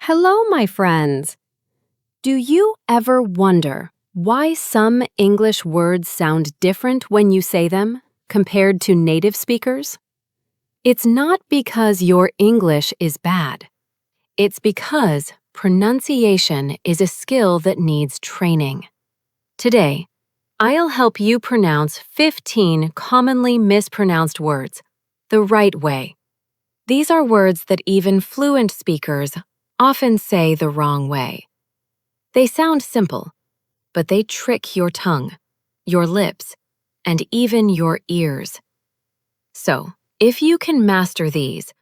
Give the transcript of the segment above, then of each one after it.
Hello, my friends. Do you ever wonder why some English words sound different when you say them compared to native speakers? It's not because your English is bad. It's because pronunciation is a skill that needs training. Today, I'll help you pronounce 15 commonly mispronounced words the right way. These are words that even fluent speakers often say the wrong way. They sound simple, but they trick your tongue, your lips, and even your ears. So, if you can master these,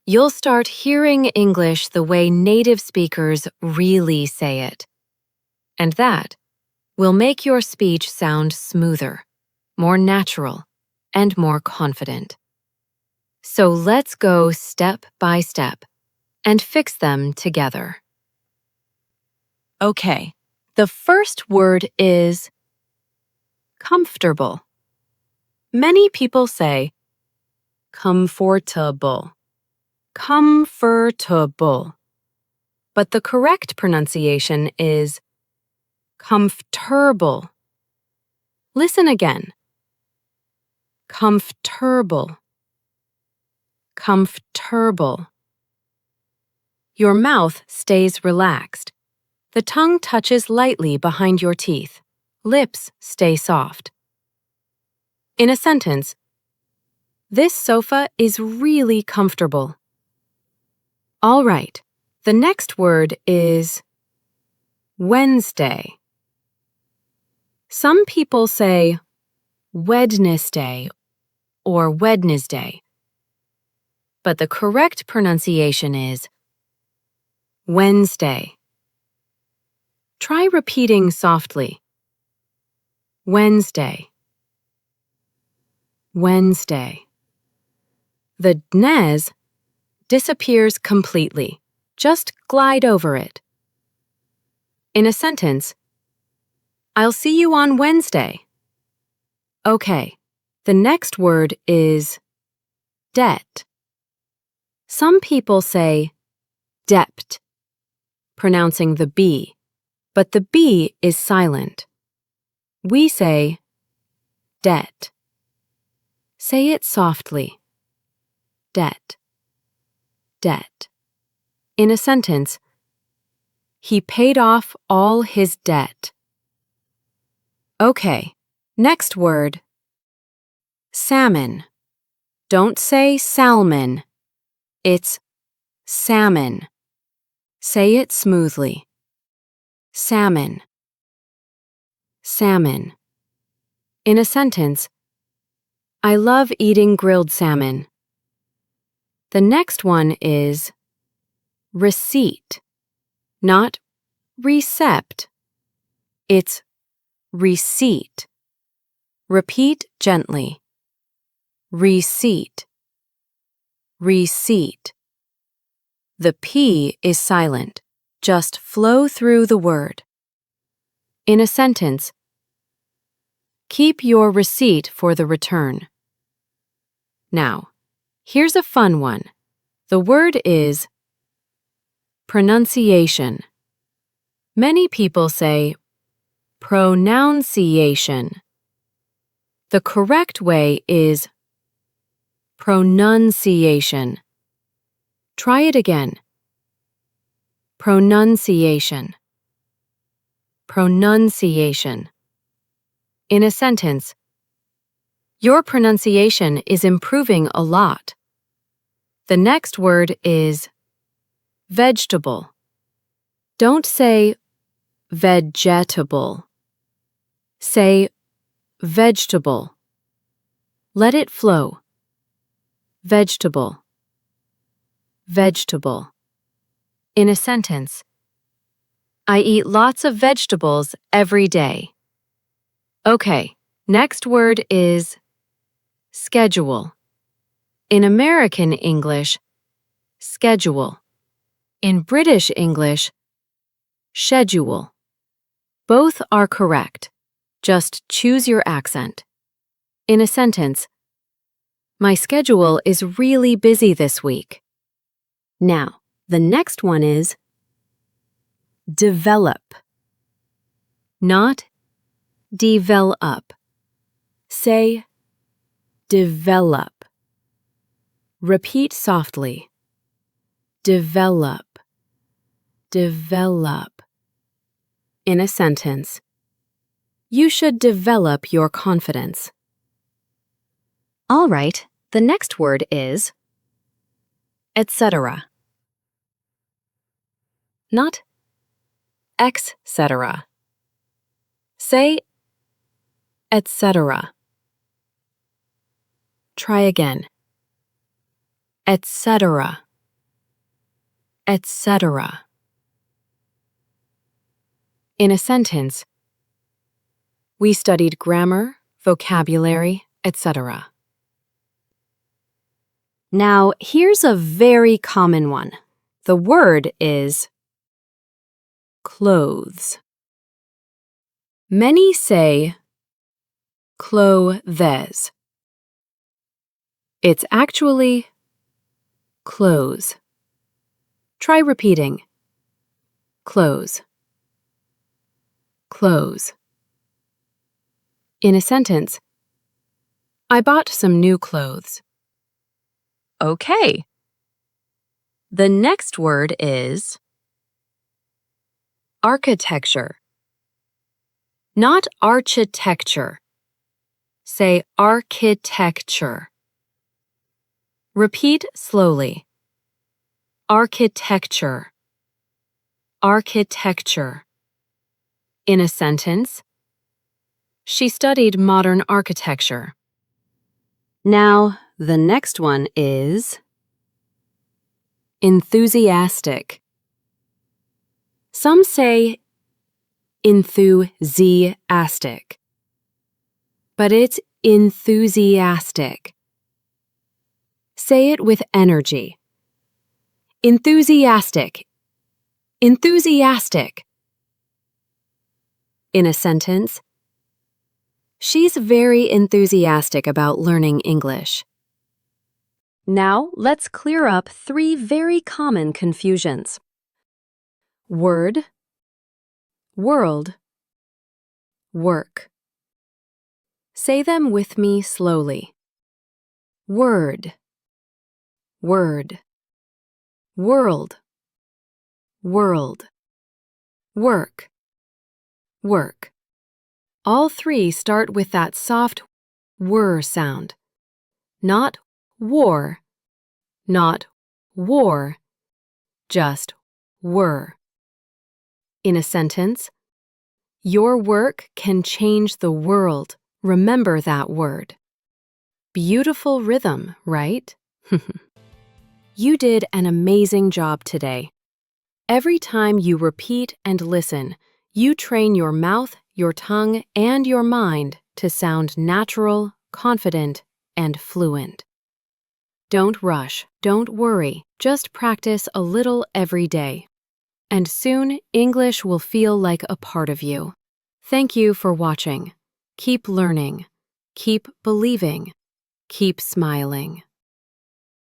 you'll start hearing English the way native speakers really say it. And that will make your speech sound smoother, more natural, and more confident. So let's go step by step and fix them together. Okay, the first word is comfortable. Many people say comfortable, comfortable, but the correct pronunciation is comfortable. Listen again. Comfortable, comfortable. Your mouth stays relaxed. The tongue touches lightly behind your teeth. Lips stay soft. In a sentence, this sofa is really comfortable. All right, the next word is Wednesday. Some people say Wednesday or Wednesday, but the correct pronunciation is Wednesday. Try repeating softly. Wednesday. Wednesday. The dnez disappears completely. Just glide over it. In a sentence, I'll see you on Wednesday. Okay, the next word is debt. Some people say debt, pronouncing the B, but the B is silent. We say debt. Say it softly. Debt. Debt. In a sentence, he paid off all his debt. Okay, next word. Salmon. Don't say salmon. It's salmon. Say it smoothly. Salmon. Salmon. In a sentence, I love eating grilled salmon. The next one is receipt, not recept. It's receipt. Repeat gently. Receipt. Receipt. The P is silent. Just flow through the word. In a sentence, keep your receipt for the return. Now, here's a fun one. The word is pronunciation. Many people say pronunciation. The correct way is pronunciation. Try it again. Pronunciation. Pronunciation. In a sentence, your pronunciation is improving a lot. The next word is vegetable. Don't say vegetable. Say vegetable. Let it flow. Vegetable. Vegetable. In a sentence, I eat lots of vegetables every day. Okay, next word is schedule. In American English, schedule. In British English, schedule. Both are correct. Just choose your accent. In a sentence, my schedule is really busy this week. Now, the next one is develop, not develop. Say develop. Repeat softly. Develop, develop. In a sentence, you should develop your confidence. All right, the next word is etcetera. Not etcetera. Say etcetera. Try again. Etcetera. Etcetera. In a sentence, we studied grammar, vocabulary, etc. Now, here's a very common one. The word is clothes. Many say clothes. It's actually clothes. Try repeating. Clothes. Clothes. In a sentence, I bought some new clothes. Okay. The next word is architecture. Not architecture. Say architecture. Repeat slowly. Architecture. Architecture. In a sentence, she studied modern architecture. Now, the next one is enthusiastic. Some say enthusiastic, but it's enthusiastic. Say it with energy. Enthusiastic. Enthusiastic. In a sentence, she's very enthusiastic about learning English. Now, let's clear up 3 very common confusions. Word, world, work. Say them with me slowly. Word, word, world, world, work, work. All 3 start with that soft whir sound. Not war, not war, just whir. In a sentence, your work can change the world. Remember that word. Beautiful rhythm, right? You did an amazing job today. Every time you repeat and listen, you train your mouth, your tongue, and your mind to sound natural, confident, and fluent. Don't rush, don't worry, just practice a little every day. And soon, English will feel like a part of you. Thank you for watching. Keep learning. Keep believing. Keep smiling.